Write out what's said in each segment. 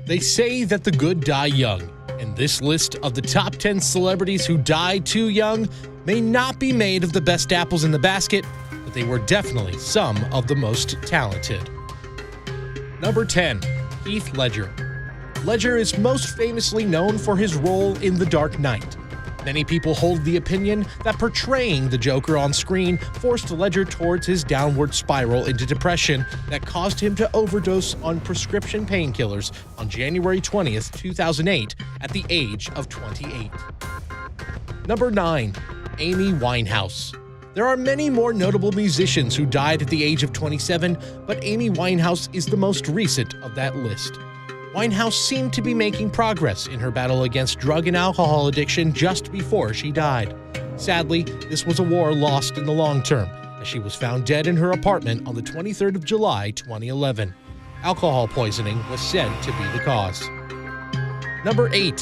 They say that the good die young, and this list of the top 10 celebrities who died too young may not be made of the best apples in the basket, but they were definitely some of the most talented. Number 10. Heath Ledger. Ledger is most famously known for his role in The Dark Knight. Many people hold the opinion that portraying the Joker on screen forced Ledger towards his downward spiral into depression that caused him to overdose on prescription painkillers on January 20th, 2008, at the age of 28. Number 9. Amy Winehouse. There are many more notable musicians who died at the age of 27, but Amy Winehouse is the most recent of that list. Winehouse seemed to be making progress in her battle against drug and alcohol addiction just before she died. Sadly, this was a war lost in the long term, as she was found dead in her apartment on the 23rd of July, 2011. Alcohol poisoning was said to be the cause. Number 8.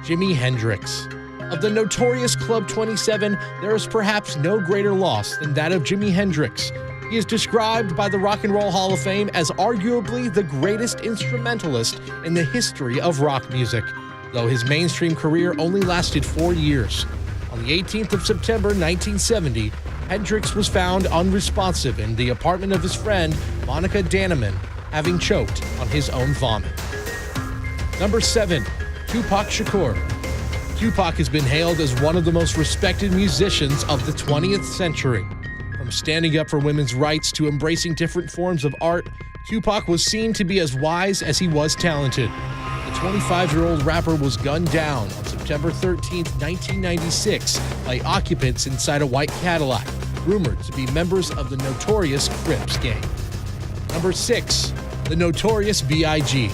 Jimi Hendrix. Of the notorious Club 27, there is perhaps no greater loss than that of Jimi Hendrix. He is described by the Rock and Roll Hall of Fame as arguably the greatest instrumentalist in the history of rock music, though his mainstream career only lasted 4 years. On the 18th of September 1970, Hendrix was found unresponsive in the apartment of his friend, Monica Danneman, having choked on his own vomit. Number 7. Tupac Shakur. Tupac has been hailed as one of the most respected musicians of the 20th century. From standing up for women's rights to embracing different forms of art, Tupac was seen to be as wise as he was talented. The 25-year-old rapper was gunned down on September 13, 1996, by occupants inside a white Cadillac, rumored to be members of the Notorious Crips gang. Number 6. The Notorious B.I.G.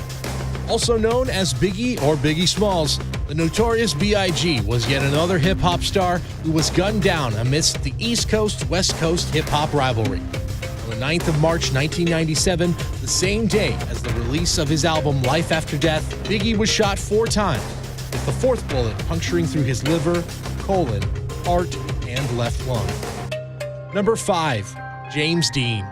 Also known as Biggie or Biggie Smalls, the Notorious B.I.G. was yet another hip-hop star who was gunned down amidst the East Coast-West Coast hip-hop rivalry. On the 9th of March 1997, the same day as the release of his album Life After Death, Biggie was shot 4 times, with the 4th bullet puncturing through his liver, colon, heart, and left lung. Number 5. James Dean.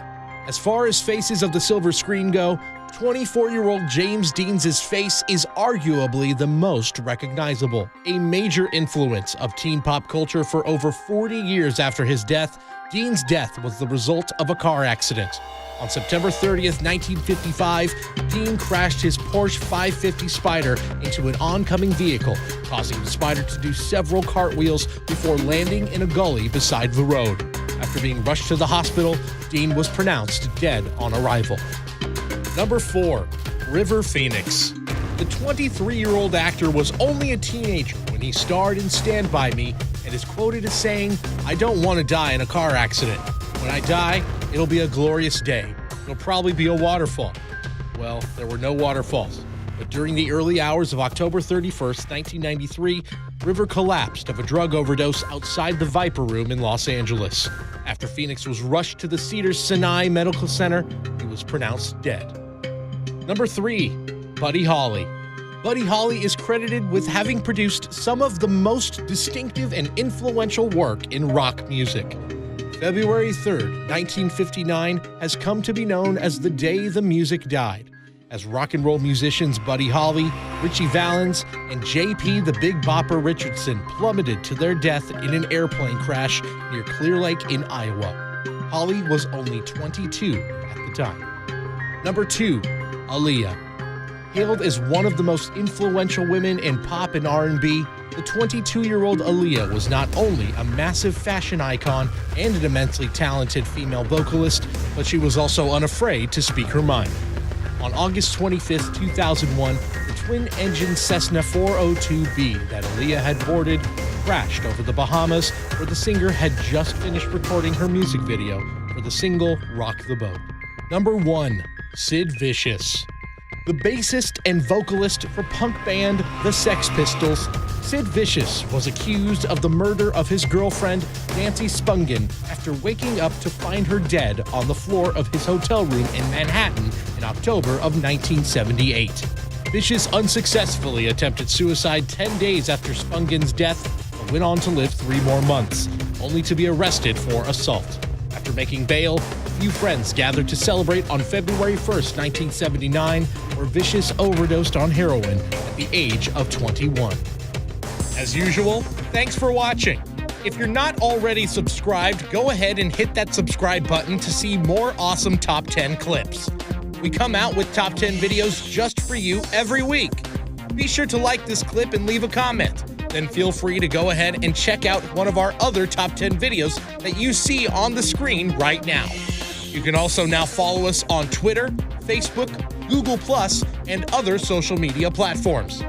As far as faces of the silver screen go, 24-year-old James Dean's face is arguably the most recognizable. A major influence of teen pop culture for over 40 years after his death, Dean's death was the result of a car accident. On September 30th, 1955, Dean crashed his Porsche 550 Spider into an oncoming vehicle, causing the Spider to do several cartwheels before landing in a gully beside the road. After being rushed to the hospital, Dean was pronounced dead on arrival. Number 4. River Phoenix. The 23-year-old actor was only a teenager when he starred in Stand By Me and is quoted as saying, "I don't want to die in a car accident. When I die, it'll be a glorious day. It'll probably be a waterfall." Well, there were no waterfalls, but during the early hours of October 31st, 1993, River collapsed of a drug overdose outside the Viper Room in Los Angeles. After Phoenix was rushed to the Cedars-Sinai Medical Center, he was pronounced dead. Number 3. Buddy Holly. Buddy Holly is credited with having produced some of the most distinctive and influential work in rock music. February 3rd, 1959 has come to be known as the day the music died, as rock and roll musicians Buddy Holly, Ritchie Valens, and J.P. the Big Bopper Richardson plummeted to their death in an airplane crash near Clear Lake in Iowa. Holly was only 22 at the time. Number 2. Aaliyah. Hailed as one of the most influential women in pop and R&B, the 22-year-old Aaliyah was not only a massive fashion icon and an immensely talented female vocalist, but she was also unafraid to speak her mind. On August 25, 2001, the twin-engine Cessna 402B that Aaliyah had boarded crashed over the Bahamas, where the singer had just finished recording her music video for the single Rock the Boat. Number 1. Sid Vicious. The bassist and vocalist for punk band The Sex Pistols, Sid Vicious was accused of the murder of his girlfriend, Nancy Spungen, after waking up to find her dead on the floor of his hotel room in Manhattan in October of 1978. Vicious unsuccessfully attempted suicide 10 days after Spungen's death, but went on to live 3 more months, only to be arrested for assault. After making bail, a few friends gathered to celebrate on February 1st, 1979, where Vicious overdosed on heroin at the age of 21. As usual, thanks for watching. If you're not already subscribed, go ahead and hit that subscribe button to see more awesome Top 10 clips. We come out with Top 10 videos just for you every week. Be sure to like this clip and leave a comment. Then feel free to go ahead and check out one of our other Top 10 videos that you see on the screen right now. You can also now follow us on Twitter, Facebook, Google+, and other social media platforms.